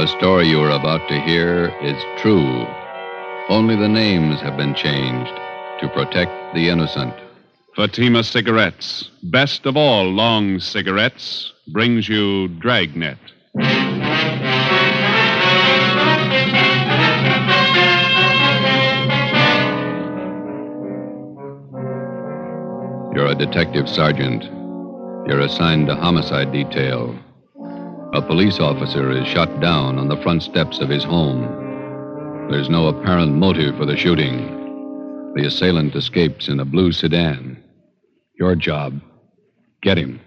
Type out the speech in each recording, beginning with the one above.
The story you are about to hear is true. Only the names have been changed to protect the innocent. Fatima Cigarettes, best of all long cigarettes, brings you Dragnet. You're a detective sergeant. You're assigned to homicide detail. A police officer is shot down on the front steps of his home. There's no apparent motive for the shooting. The assailant escapes in a blue sedan. Your job, get him.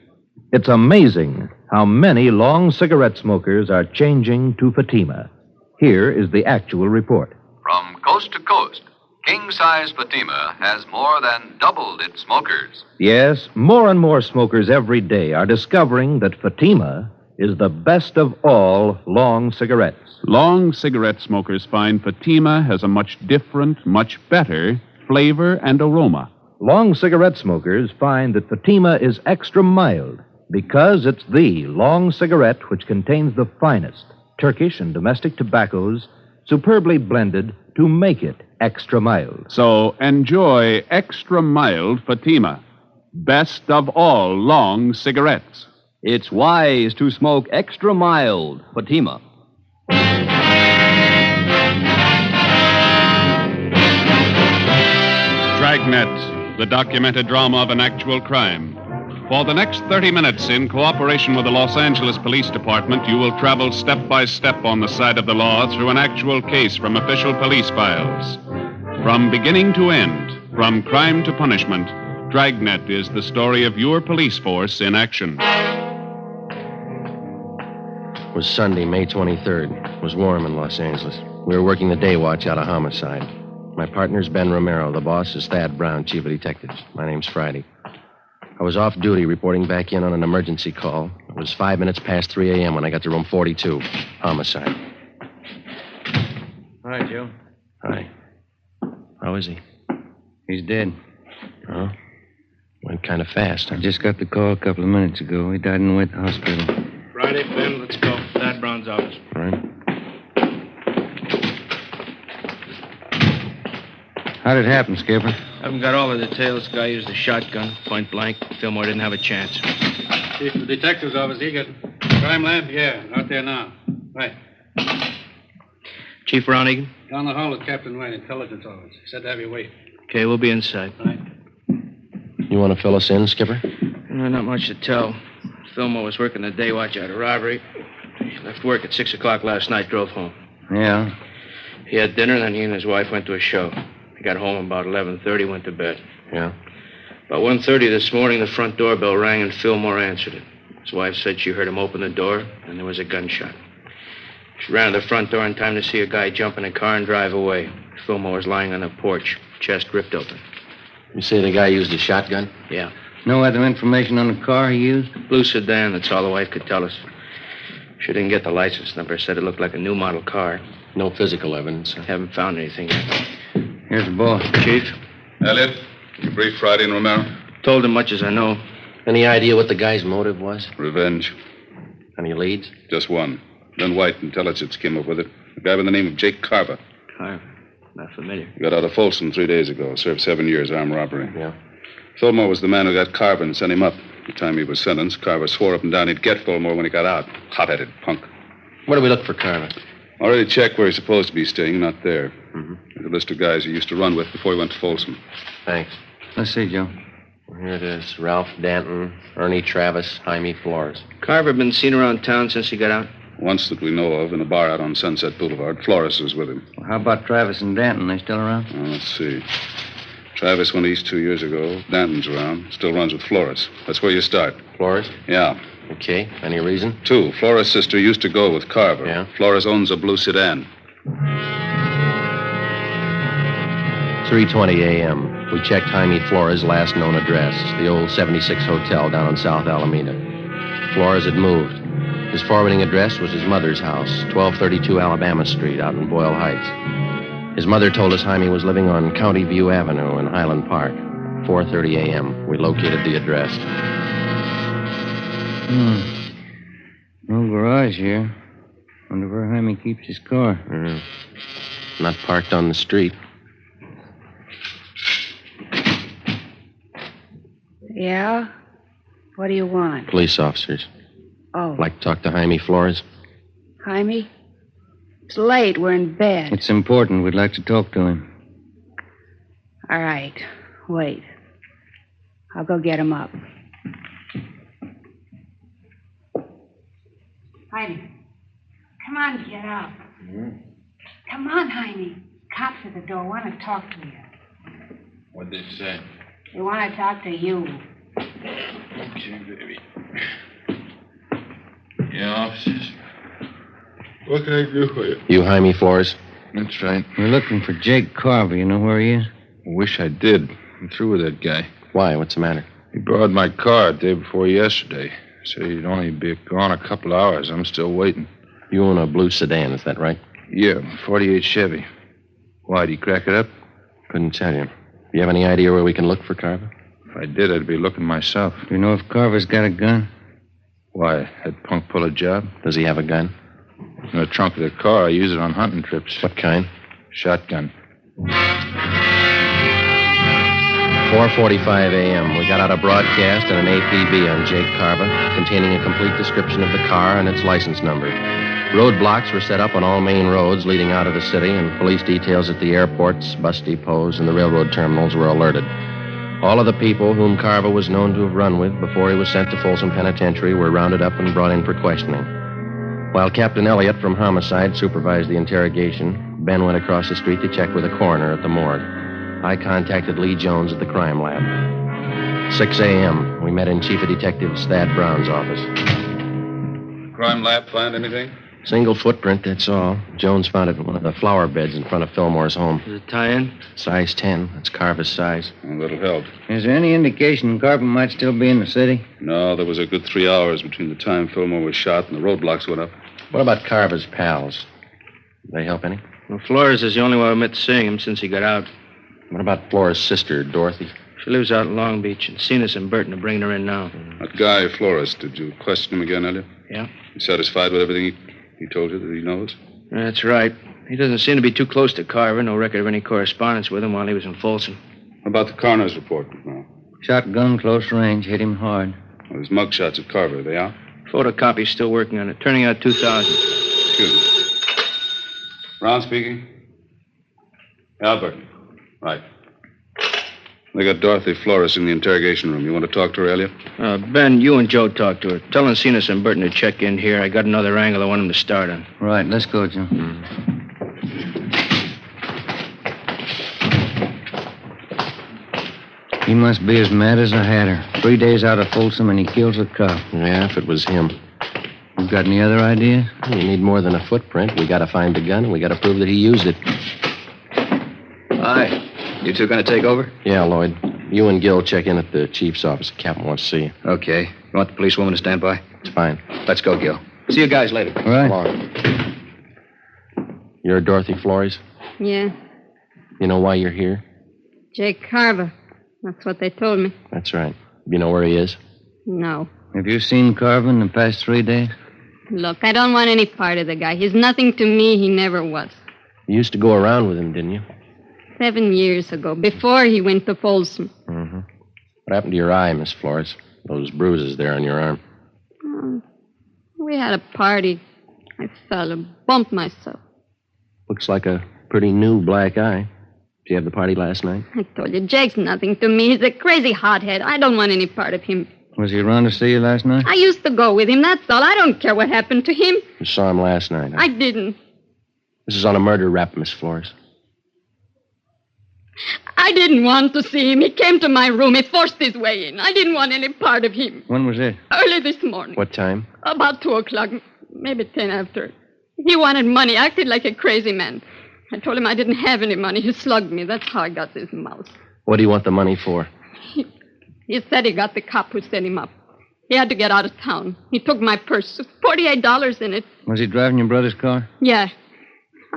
It's amazing how many long cigarette smokers are changing to Fatima. Here is the actual report. From coast to coast, king-size Fatima has more than doubled its smokers. Yes, more and more smokers every day are discovering that Fatima is the best of all long cigarettes. Long cigarette smokers find Fatima has a much different, much better flavor and aroma. Long cigarette smokers find that Fatima is extra mild because it's the long cigarette which contains the finest Turkish and domestic tobaccos superbly blended to make it extra mild. So enjoy extra mild Fatima, best of all long cigarettes. It's wise to smoke extra mild Fatima. Dragnet, the documented drama of an actual crime. For the next 30 minutes, in cooperation with the Los Angeles Police Department, you will travel step by step on the side of the law through an actual case from official police files. From beginning to end, from crime to punishment, Dragnet is the story of your police force in action. It was Sunday, May 23rd. It was warm in Los Angeles. We were working the day watch out of homicide. My partner's Ben Romero. The boss is Thad Brown, chief of detectives. My name's Friday. I was off duty reporting back in on an emergency call. It was 5 minutes past 3 a.m. when I got to room 42. Homicide. Hi, Joe. Hi. How is he? He's dead. Oh? Went kind of fast, huh? I just got the call a couple of minutes ago. He died in the wet hospital. Friday, Ben, let's go. Thad Brown's office. All right. How did it happen, Skipper? Haven't got all the details. Guy used a shotgun, point blank. Fillmore didn't have a chance. Chief of the detective's office, he got crime lab? Yeah, out there now. Right. Chief Ron Egan? Down the hall with Captain White, intelligence office. He said to have you wait. Okay, we'll be inside. Right. You want to fill us in, Skipper? No, not much to tell. Fillmore was working the day watch out of robbery. He left work at 6 o'clock last night, drove home. Yeah. He had dinner, then he and his wife went to a show. He got home about 11:30, went to bed. Yeah. About 1:30 this morning, the front doorbell rang and Fillmore answered it. His wife said she heard him open the door, and there was a gunshot. She ran to the front door in time to see a guy jump in a car and drive away. Fillmore was lying on the porch, chest ripped open. You say the guy used a shotgun? Yeah. No other information on the car he used? Blue sedan, that's all the wife could tell us. She didn't get the license number, said it looked like a new model car. No physical evidence. Haven't found anything yet. Here's the boss. Chief? Elliot, you brief Friday and Romero? Told him much as I know. Any idea what the guy's motive was? Revenge. Any leads? Just one. Then White Intelligence came up with it. A guy by the name of Jake Carver. Carver? Not familiar. He got out of Folsom 3 days ago. Served 7 years armed robbery. Yeah. Fillmore was the man who got Carver and sent him up. The time he was sentenced, Carver swore up and down he'd get Fillmore when he got out. Hot-headed punk. Where do we look for Carver? Already checked where he's supposed to be staying. Not there. Mm-hmm. There's a list of guys he used to run with before he went to Folsom. Thanks. Let's see, Joe. Here it is. Ralph Danton, Ernie Travis, Jaime Flores. Carver been seen around town since he got out? Once that we know of, in a bar out on Sunset Boulevard. Flores was with him. Well, how about Travis and Danton? They still around? Well, let's see. Travis went east 2 years ago. Danton's around. Still runs with Flores. That's where you start. Flores? Yeah. Okay. Any reason? 2. Flores' sister used to go with Carver. Yeah. Flores owns a blue sedan. 3:20 a.m. We checked Jaime Flores' last known address, the old 76 Hotel down on South Alameda. Flores had moved. His forwarding address was his mother's house, 1232 Alabama Street out in Boyle Heights. His mother told us Jaime was living on County View Avenue in Highland Park. 4:30 a.m. We located the address. No garage here. Wonder where Jaime keeps his car. Not parked on the street. Yeah? What do you want? Police officers. Oh, Like to talk to Jaime Flores? Jaime? It's late. We're in bed. It's important. We'd like to talk to him. All right. Wait. I'll go get him up. Jaime. Come on, get up. Come on, Jaime. Cops at the door want to talk to you. What'd they say? They want to talk to you. Okay, baby. Yeah, officers. What can I do for you? You Jaime Flores? That's right. We're looking for Jake Carver. You know where he is? Wish I did. I'm through with that guy. Why? What's the matter? He borrowed my car the day before yesterday. Said he'd only be gone a couple hours. I'm still waiting. You own a blue sedan, is that right? Yeah, 48 Chevy. Why, did he crack it up? Couldn't tell you. Do you have any idea where we can look for Carver? If I did, I'd be looking myself. Do you know if Carver's got a gun? Why, that punk pull a job? Does he have a gun? In the trunk of the car, I use it on hunting trips. What kind? Shotgun. 4:45 a.m. We got out a broadcast and an APB on Jake Carver, containing a complete description of the car and its license number. Roadblocks were set up on all main roads leading out of the city, and police details at the airports, bus depots, and the railroad terminals were alerted. All of the people whom Carver was known to have run with before he was sent to Folsom Penitentiary were rounded up and brought in for questioning. While Captain Elliott from Homicide supervised the interrogation, Ben went across the street to check with a coroner at the morgue. I contacted Lee Jones at the crime lab. 6 a.m., we met in Chief of Detective Thad Brown's office. Crime lab find anything? Single footprint, that's all. Jones found it in one of the flower beds in front of Fillmore's home. Does it tie in? Size 10. That's Carver's size. A little help. Is there any indication Carver might still be in the city? No, there was a good 3 hours between the time Fillmore was shot and the roadblocks went up. What about Carver's pals? Did they help any? Well, Flores is the only one who admits seeing him since he got out. What about Flores' sister, Dorothy? She lives out in Long Beach, and Cenas and Burton are bringing her in now. That guy, Flores, did you question him again, Elliot? Yeah? You satisfied with everything he told you that he knows? That's right. He doesn't seem to be too close to Carver. No record of any correspondence with him while he was in Folsom. How about the coroner's report now? Shotgun, close range, hit him hard. Well, there's mugshots of Carver. Are they out? Photocopy's still working on it. Turning out 2,000. Excuse me. Brown speaking. Albert. Right. They got Dorothy Flores in the interrogation room. You want to talk to her, Elliot? Ben, you and Joe talk to her. Tell Cenas and Burton to check in here. I got another angle I want them to start on. Right, let's go, Joe. He must be as mad as a hatter. 3 days out of Folsom and he kills a cop. Yeah, if it was him. You got any other ideas? You need more than a footprint. We got to find the gun, and we got to prove that he used it. Hi. You two going to take over? Yeah, Lloyd. You and Gil check in at the chief's office. The captain wants to see you. Okay. You want the policewoman to stand by? It's fine. Let's go, Gil. See you guys later. All right. Come on. You're Dorothy Flores? Yeah, You know why you're here? Jake Carver. That's what they told me. That's right. You know where he is? No. Have you seen Carver in the past 3 days? Look, I don't want any part of the guy. He's nothing to me. He never was. You used to go around with him, didn't you? 7 years ago, before he went to Folsom. Mm-hmm. What happened to your eye, Miss Flores? Those bruises there on your arm. We had a party. I fell and bumped myself. Looks like a pretty new black eye. Did you have the party last night? I told you, Jake's nothing to me. He's a crazy hothead. I don't want any part of him. Was he around to see you last night? I used to go with him, that's all. I don't care what happened to him. You saw him last night, huh? I didn't. This is on a murder rap, Miss Flores. I didn't want to see him. He came to my room. He forced his way in. I didn't want any part of him. When was it? Early this morning. What time? About 2 o'clock, maybe 10 after. He wanted money, acted like a crazy man. I told him I didn't have any money. He slugged me. That's how I got this mouse. What do you want the money for? He said he got the cop who set him up. He had to get out of town. He took my purse. $48 in it. Was he driving your brother's car? Yeah.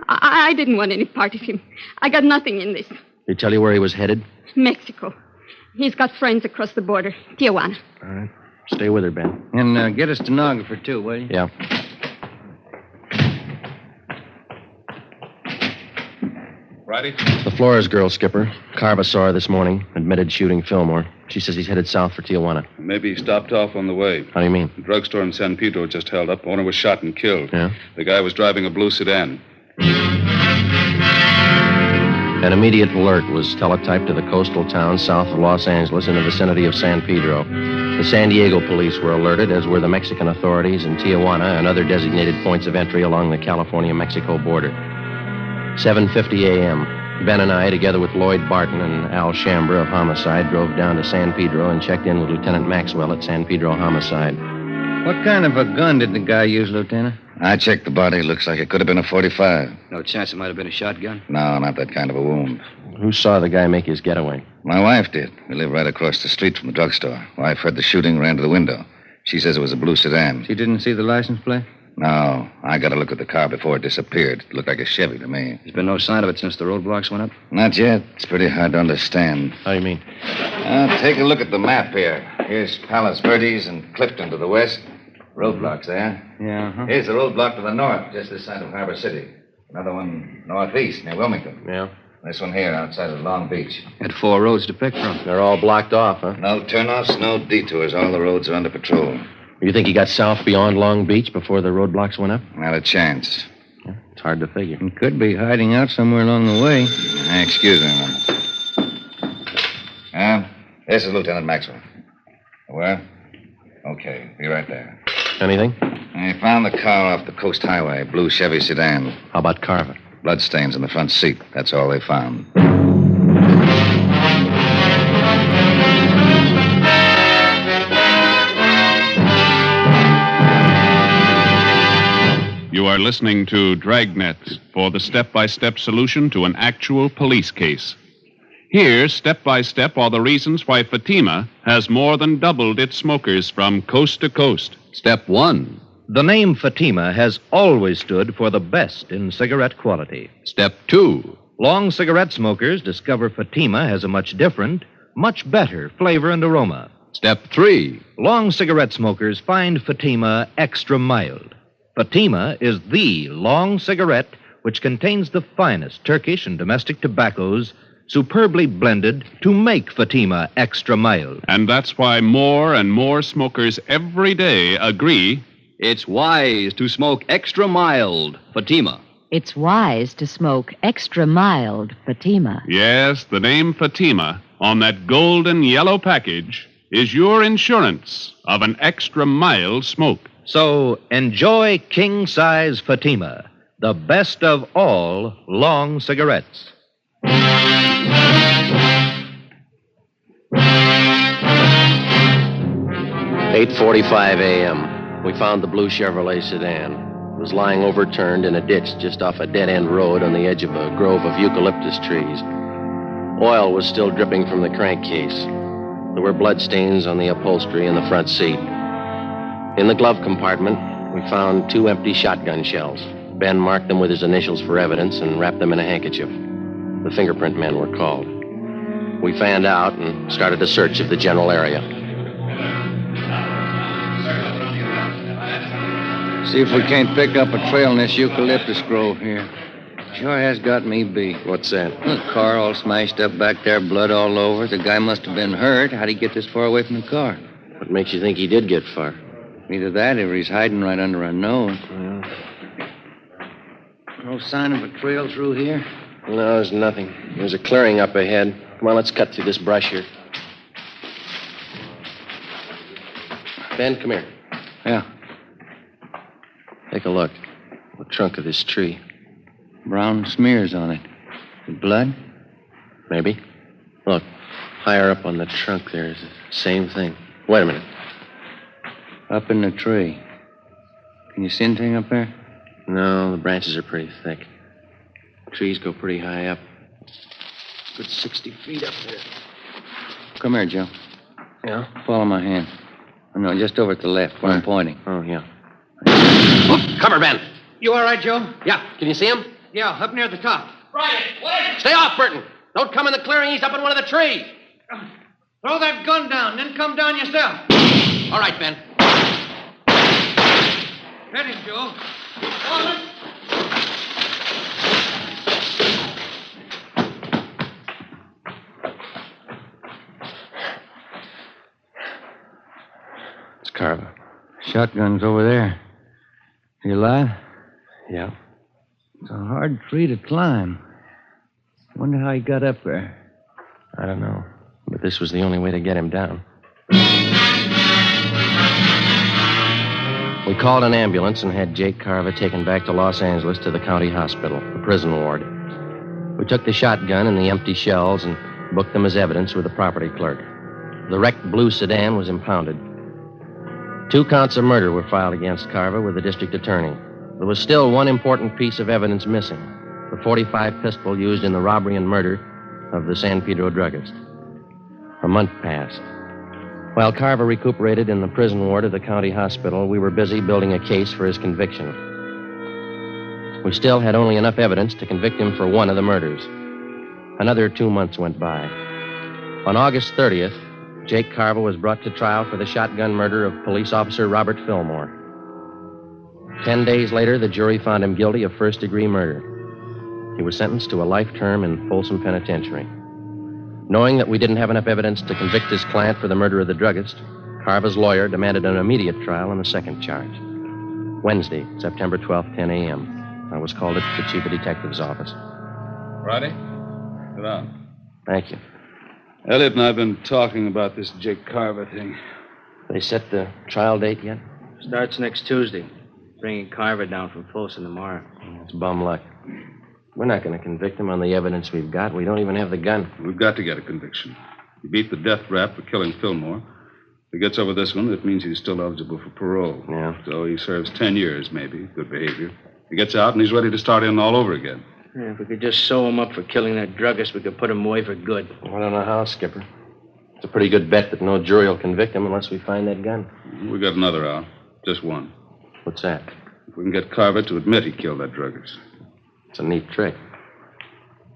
I didn't want any part of him. I got nothing in this. Did he tell you where he was headed? Mexico. He's got friends across the border. Tijuana. All right. Stay with her, Ben. And get a stenographer, too, will you? Yeah. Righty. The Flores girl, Skipper. Carver saw her this morning, admitted shooting Fillmore. She says he's headed south for Tijuana. Maybe he stopped off on the way. How do you mean? The drugstore in San Pedro just held up. Owner was shot and killed. Yeah? The guy was driving a blue sedan. An immediate alert was teletyped to the coastal town south of Los Angeles in the vicinity of San Pedro. The San Diego police were alerted, as were the Mexican authorities in Tijuana and other designated points of entry along the California-Mexico border. 7:50 a.m. Ben and I, together with Lloyd Barton and Al Chambra of Homicide, drove down to San Pedro and checked in with Lieutenant Maxwell at San Pedro Homicide. What kind of a gun did the guy use, Lieutenant? I checked the body. Looks like it could have been a .45. No chance it might have been a shotgun? No, not that kind of a wound. Who saw the guy make his getaway? My wife did. We live right across the street from the drugstore. Wife heard the shooting, ran to the window. She says it was a blue sedan. She didn't see the license plate? No, I got a look at the car before it disappeared. It looked like a Chevy to me. There's been no sign of it since the roadblocks went up? Not yet. It's pretty hard to understand. How do you mean? Take a look at the map here. Here's Palos Verdes and Clifton to the west. Roadblocks there. Yeah, huh? Here's the roadblock to the north, just this side of Harbor City. Another one northeast, near Wilmington. Yeah? This one here, outside of Long Beach. Had 4 roads to pick from. They're all blocked off, huh? No turnoffs, no detours. All the roads are under patrol. You think he got south beyond Long Beach before the roadblocks went up? Not a chance. Yeah, it's hard to figure. He could be hiding out somewhere along the way. Excuse me a moment. This is Lieutenant Maxwell. Where? Okay, be right there. Anything? I found the car off the Coast Highway, blue Chevy sedan. How about Carver? Bloodstains in the front seat. That's all they found. You are listening to Dragnet for the step-by-step solution to an actual police case. Here, step by step, are the reasons why Fatima has more than doubled its smokers from coast to coast. Step 1. The name Fatima has always stood for the best in cigarette quality. Step 2. Long cigarette smokers discover Fatima has a much different, much better flavor and aroma. Step 3. Long cigarette smokers find Fatima extra mild. Fatima is the long cigarette which contains the finest Turkish and domestic tobaccos superbly blended to make Fatima extra mild. And that's why more and more smokers every day agree It's wise to smoke extra mild Fatima. It's wise to smoke extra mild Fatima. Yes, the name Fatima on that golden yellow package is your insurance of an extra mild smoke. So enjoy king-size Fatima, the best of all long cigarettes. 8:45 a.m. We found the blue Chevrolet sedan. It was lying overturned in a ditch just off a dead-end road on the edge of a grove of eucalyptus trees. Oil was still dripping from the crankcase. There were bloodstains on the upholstery in the front seat. In the glove compartment, we found 2 empty shotgun shells. Ben marked them with his initials for evidence and wrapped them in a handkerchief. The fingerprint men were called. We fanned out and started a search of the general area. See if we can't pick up a trail in this eucalyptus grove here. Sure has got me beat. What's that? The car all smashed up back there, blood all over. The guy must have been hurt. How'd he get this far away from the car? What makes you think he did get far? Either that or he's hiding right under our nose. Well, No sign of a trail through here? no, there's nothing. There's a clearing up ahead. Come on, let's cut through this brush here. Ben, come here. Yeah. Take a look. The trunk of this tree. Brown smears on it. The blood? Maybe. Look, higher up on the trunk there is the same thing. Wait a minute. Up in the tree. Can you see anything up there? No, the branches are pretty thick. Trees go pretty high up. Good 60 feet up there. Come here, Joe. Yeah? Follow my hand. Oh, no, just over at the left where I'm pointing. Oh, yeah. Oh, cover, Ben. You all right, Joe? Yeah. Can you see him? Yeah, up near the top. Right. Stay off, Burton. Don't come in the clearing. He's up in one of the trees. Throw that gun down, then come down yourself. All right, Ben. Get him, Joe. Carver. Shotgun's over there. You alive? Yeah. It's a hard tree to climb. Wonder how he got up there. I don't know. But this was the only way to get him down. We called an ambulance and had Jake Carver taken back to Los Angeles to the county hospital, the prison ward. We took the shotgun and the empty shells and booked them as evidence with the property clerk. The wrecked blue sedan was impounded. 2 counts of murder were filed against Carver with the district attorney. There was still one important piece of evidence missing, the .45 pistol used in the robbery and murder of the San Pedro druggist. A month passed. While Carver recuperated in the prison ward of the county hospital, we were busy building a case for his conviction. We still had only enough evidence to convict him for one of the murders. Another 2 months went by. On August 30th, Jake Carver was brought to trial for the shotgun murder of police officer Robert Fillmore. 10 days later, the jury found him guilty of first-degree murder. He was sentenced to a life term in Folsom Penitentiary. Knowing that we didn't have enough evidence to convict his client for the murder of the druggist, Carver's lawyer demanded an immediate trial on the second charge. Wednesday, September 12th, 10 a.m. I was called at the chief of detective's office. Friday? Sit down. Thank you. Elliot and I have been talking about this Jake Carver thing. They set the trial date yet? Starts next Tuesday. Bringing Carver down from Folsom tomorrow. It's bum luck. We're not going to convict him on the evidence we've got. We don't even have the gun. We've got to get a conviction. He beat the death rap for killing Fillmore. If he gets over this one, it means he's still eligible for parole. Yeah. So he serves 10 years, maybe. Good behavior. He gets out and he's ready to start in all over again. Yeah, if we could just sew him up for killing that druggist, we could put him away for good. I don't know how, Skipper. It's a pretty good bet that no jury will convict him unless we find that gun. We got another out. Just one. What's that? If we can get Carver to admit he killed that druggist. It's a neat trick.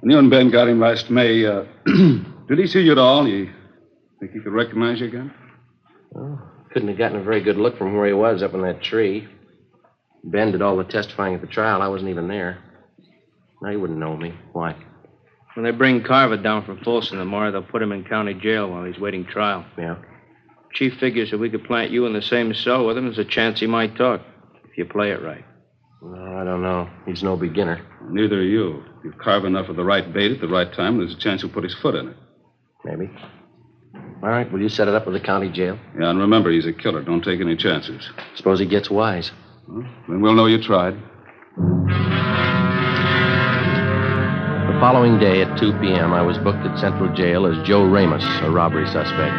When you and Ben got him last May, did he see you at all? You think he could recognize you again? Well, couldn't have gotten a very good look from where he was up in that tree. Ben did all the testifying at the trial. I wasn't even there. No, he wouldn't know me. Why? When they bring Carver down from Folsom tomorrow, they'll put him in county jail while he's waiting trial. Yeah? Chief figures if we could plant you in the same cell with him, there's a chance he might talk, if you play it right. No, I don't know. He's no beginner. Neither are you. If you carve enough of the right bait at the right time, there's a chance he'll put his foot in it. Maybe. All right, will you set it up with the county jail? Yeah, and remember, he's a killer. Don't take any chances. Suppose he gets wise. Well, then we'll know you tried. The following day at 2 p.m., I was booked at Central Jail as Joe Ramos, a robbery suspect.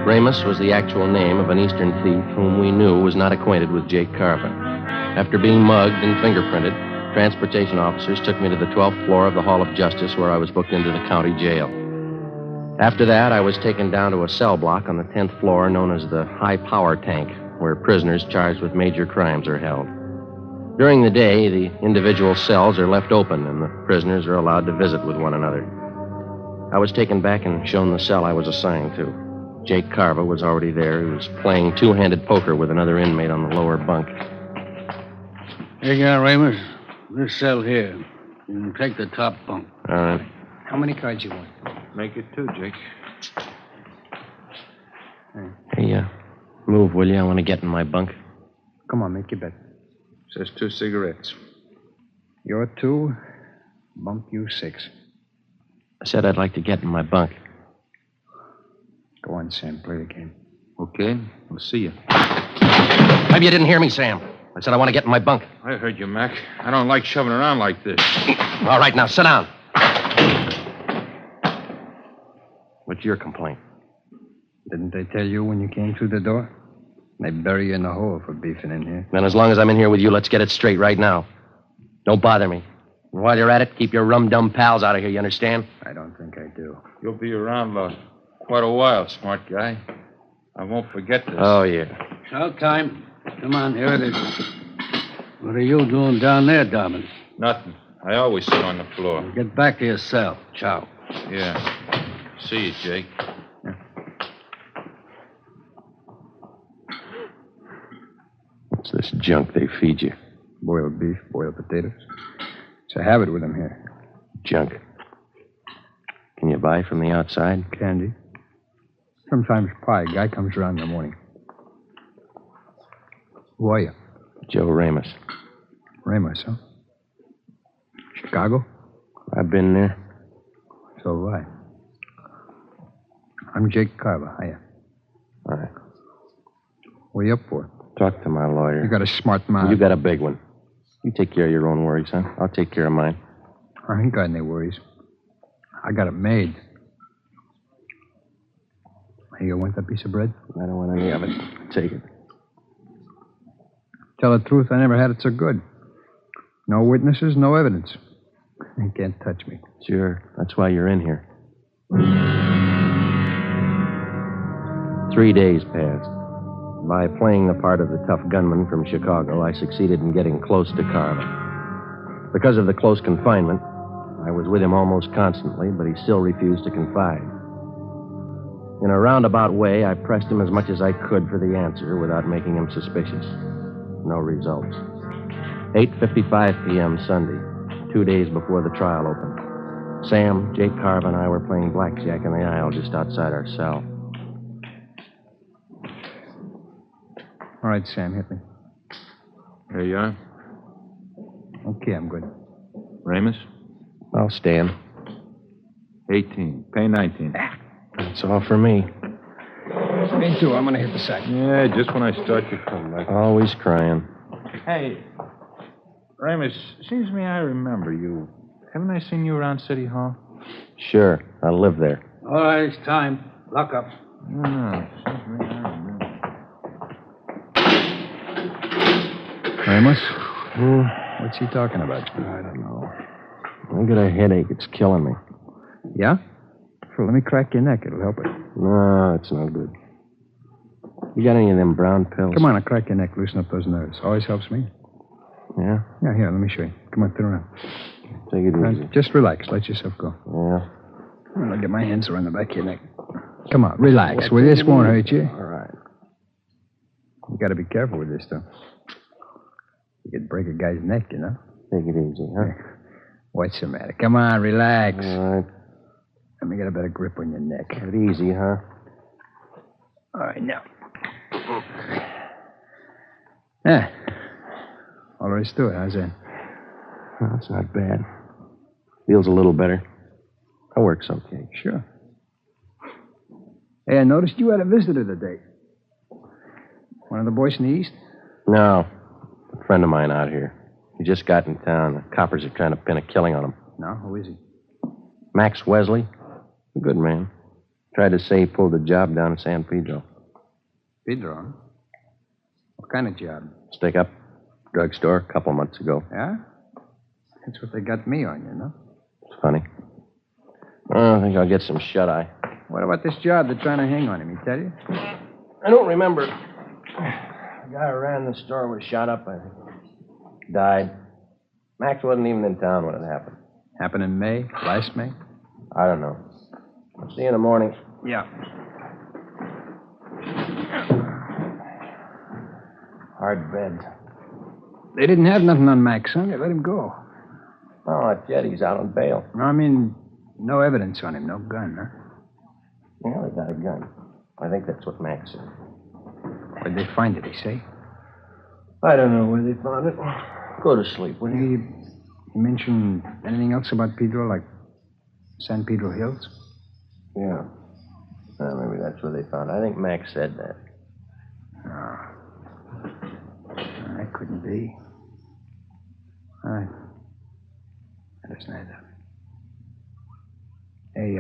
Ramos was the actual name of an Eastern thief whom we knew was not acquainted with Jake Carver. After being mugged and fingerprinted, transportation officers took me to the 12th floor of the Hall of Justice, where I was booked into the county jail. After that, I was taken down to a cell block on the 10th floor known as the High Power Tank, where prisoners charged with major crimes are held. During the day, the individual cells are left open, and the prisoners are allowed to visit with one another. I was taken back and shown the cell I was assigned to. Jake Carver was already there. He was playing two-handed poker with another inmate on the lower bunk. Here you are, Ramos. This cell here. You can take the top bunk. All right. How many cards you want? Make it 2, Jake. Hey, move, will you? I want to get in my bunk. Come on, make your bet. Says 2 cigarettes. You're 2, bunk you 6. I said I'd like to get in my bunk. Go on, Sam, play the game. Okay, we'll see you. Maybe you didn't hear me, Sam. I said I want to get in my bunk. I heard you, Mac. I don't like shoving around like this. All right, now, sit down. What's your complaint? Didn't they tell you when you came through the door? They bury you in the hole for beefing in here. Then as long as I'm in here with you, let's get it straight right now. Don't bother me. And while you're at it, keep your rum-dum pals out of here, you understand? I don't think I do. You'll be around quite a while, smart guy. I won't forget this. Oh, yeah. Shout time. Come on, here it is. What are you doing down there, Dobbin? Nothing. I always sit on the floor. Get back to your cell. Ciao. Yeah. See you, Jake. What's this junk they feed you? Boiled beef, boiled potatoes. It's a habit with them here. Junk. Can you buy from the outside? Candy. Sometimes pie. Guy comes around in the morning. Who are you? Joe Ramos. Ramos, huh? Chicago? I've been there. So have I. I'm Jake Carver. Hiya. All right. What are you up for? Talk to my lawyer. You got a smart mouth. You got a big one. You take care of your own worries, huh? I'll take care of mine. I ain't got any worries. I got it made. You want that piece of bread? I don't want any of it. Take it. Tell the truth, I never had it so good. No witnesses, no evidence. You can't touch me. Sure. That's why you're in here. 3 days passed. By playing the part of the tough gunman from Chicago, I succeeded in getting close to Carver. Because of the close confinement, I was with him almost constantly, but he still refused to confide. In a roundabout way, I pressed him as much as I could for the answer without making him suspicious. No results. 8:55 p.m. Sunday, 2 days before the trial opened. Sam, Jake Carver, and I were playing blackjack in the aisle just outside our cell. All right, Sam, hit me. There you are. Okay, I'm good. Ramos? I'll stand. 18. Pay 19. That's all for me. Me too. I'm going to hit the sack. Yeah, just when I start to collect. Always crying. Hey, Ramos, seems to me I remember you. Haven't I seen you around City Hall? Sure, I live there. All right, it's time. Lock up. No, seems to me I remember. Ramos? What's he talking about? I don't know. I got a headache. It's killing me. Yeah? Well, let me crack your neck. It'll help it. No, it's no good. You got any of them brown pills? Come on, I'll crack your neck. Loosen up those nerves. Always helps me. Yeah? Yeah, here, let me show you. Come on, turn around. Take it easy. Just relax. Let yourself go. Yeah? I'll get my hands around the back of your neck. Come on, relax. Well, this won't hurt you. All right. You got to be careful with this stuff. You could break a guy's neck, you know? Take it easy, huh? What's the matter? Come on, relax. All right. Let me get a better grip on your neck. Take it easy, huh? All right, now. Yeah. All there is to it. How's that? Well, it's not bad. Feels a little better. That works okay. Sure. Hey, I noticed you had a visitor today. One of the boys in the East? No. A friend of mine out here. He just got in town. The coppers are trying to pin a killing on him. No? Who is he? Max Wesley. A good man. Tried to say he pulled a job down in San Pedro. Pedro, huh? What kind of job? Stick up. Drugstore a couple months ago. Yeah? That's what they got me on, you know? It's funny. I think I'll get some shut-eye. What about this job they're trying to hang on him, he tell you? I don't remember. The guy who ran the store was shot up, I think. Died. Max wasn't even in town when it happened. Happened in May? Last May? I don't know. I'll see you in the morning. Yeah. Hard bed. They didn't have nothing on Max, huh? They let him go. Oh, not yet. He's out on bail. No, I mean, no evidence on him. No gun, huh? Yeah, they got a gun. I think that's what Max said. Where'd they find it, he say? I don't know where they found it. Go to sleep, will you? He mentioned anything else about Pedro, like San Pedro Hills? Yeah. Maybe that's where they found it. I think Max said that. No. That couldn't be. All right. That isn't either. Hey,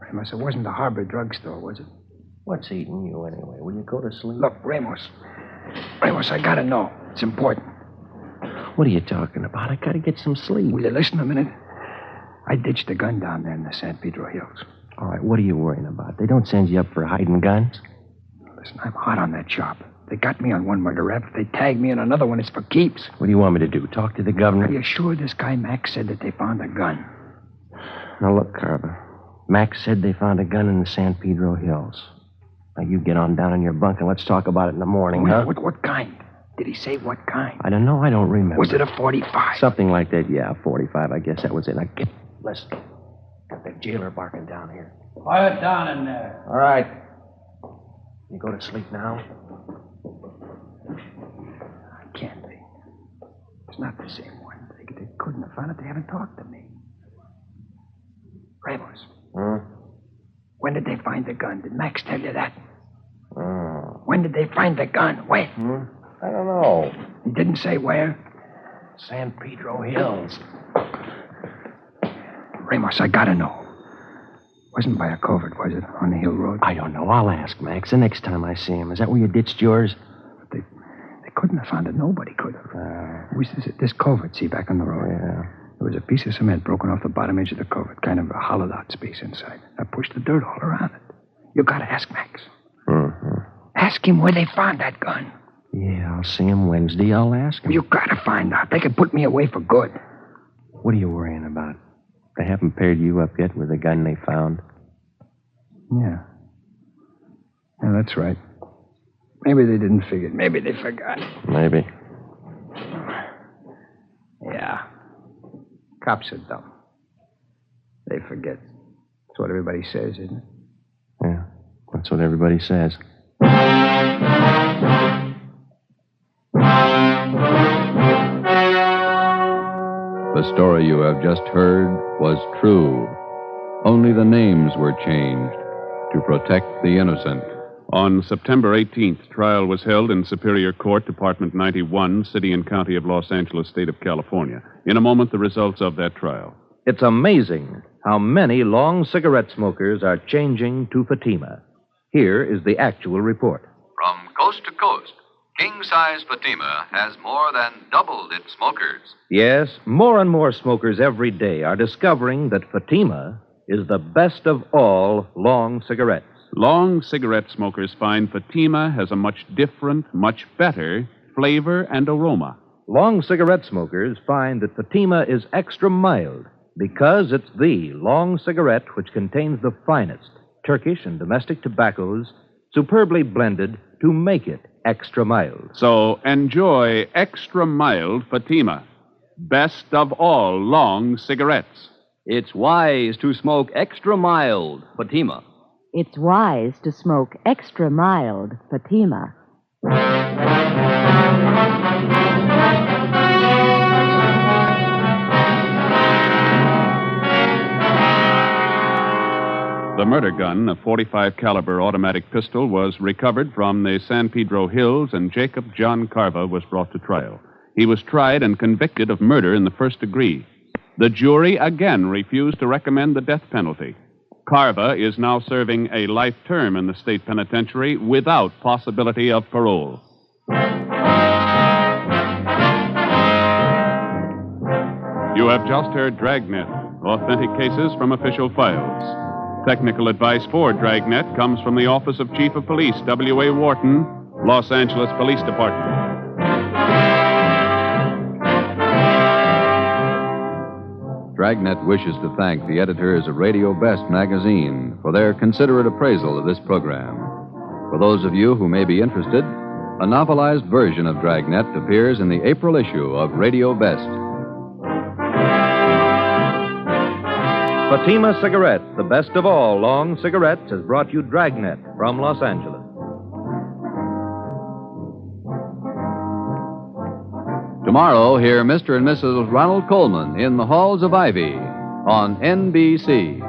Ramos, it wasn't the Harbor drugstore, was it? What's eating you anyway? Will you go to sleep? Look, Ramos, I gotta know. It's important. What are you talking about? I gotta get some sleep. Will you listen a minute? I ditched a gun down there in the San Pedro Hills. All right, what are you worrying about? They don't send you up for hiding guns? Listen, I'm hot on that job. They got me on one murder rap. If they tag me in another one, it's for keeps. What do you want me to do? Talk to the governor? Are you sure this guy Max said that they found a gun? Now, look, Carver. Max said they found a gun in the San Pedro Hills. Now, you get on down in your bunk and let's talk about it in the morning, huh? What kind? Did he say what kind? I don't know. I don't remember. Was it a 45? Something like that, yeah, 45. I guess that was it. Now, listen. Got the jailer barking down here. Quiet down in there. All right. You go to sleep now? It's not the same one. They couldn't have found it. They haven't talked to me. Ramos. When did they find the gun? Did Max tell you that? When did they find the gun? When? I don't know. He didn't say where? San Pedro Hills. Ramos, I gotta know. Wasn't by a covert, was it? On the hill road? I don't know. I'll ask Max the next time I see him. Is that where you ditched yours? They couldn't have found it. Nobody could have. It was this covert, see, back on the road. Yeah. There was a piece of cement broken off the bottom edge of the covert, kind of a hollowed-out space inside. I pushed the dirt all around it. You gotta ask Max. Ask him where they found that gun. Yeah, I'll see him Wednesday. I'll ask him. You gotta find out. They could put me away for good. What are you worrying about? They haven't paired you up yet with the gun they found? Yeah. Yeah, that's right. Maybe they didn't figure it. Maybe they forgot. Maybe. Yeah. Cops are dumb. They forget. That's what everybody says, isn't it? Yeah, that's what everybody says. The story you have just heard was true. Only the names were changed to protect the innocent. On September 18th, trial was held in Superior Court, Department 91, City and County of Los Angeles, State of California. In a moment, the results of that trial. It's amazing how many long cigarette smokers are changing to Fatima. Here is the actual report. From coast to coast, king-size Fatima has more than doubled its smokers. Yes, more and more smokers every day are discovering that Fatima is the best of all long cigarettes. Long cigarette smokers find Fatima has a much different, much better flavor and aroma. Long cigarette smokers find that Fatima is extra mild because it's the long cigarette which contains the finest Turkish and domestic tobaccos superbly blended to make it extra mild. So enjoy extra mild Fatima, best of all long cigarettes. It's wise to smoke extra mild Fatima. It's wise to smoke extra mild Fatima. The murder gun, a .45 caliber automatic pistol, was recovered from the San Pedro Hills, and Jacob John Carver was brought to trial. He was tried and convicted of murder in the first degree. The jury again refused to recommend the death penalty. Carver is now serving a life term in the state penitentiary without possibility of parole. You have just heard Dragnet, authentic cases from official files. Technical advice for Dragnet comes from the Office of Chief of Police, W.A. Wharton, Los Angeles Police Department. Dragnet wishes to thank the editors of Radio Best magazine for their considerate appraisal of this program. For those of you who may be interested, a novelized version of Dragnet appears in the April issue of Radio Best. Fatima Cigarettes, the best of all long cigarettes, has brought you Dragnet from Los Angeles. Tomorrow, hear Mr. and Mrs. Ronald Coleman in the Halls of Ivy on NBC.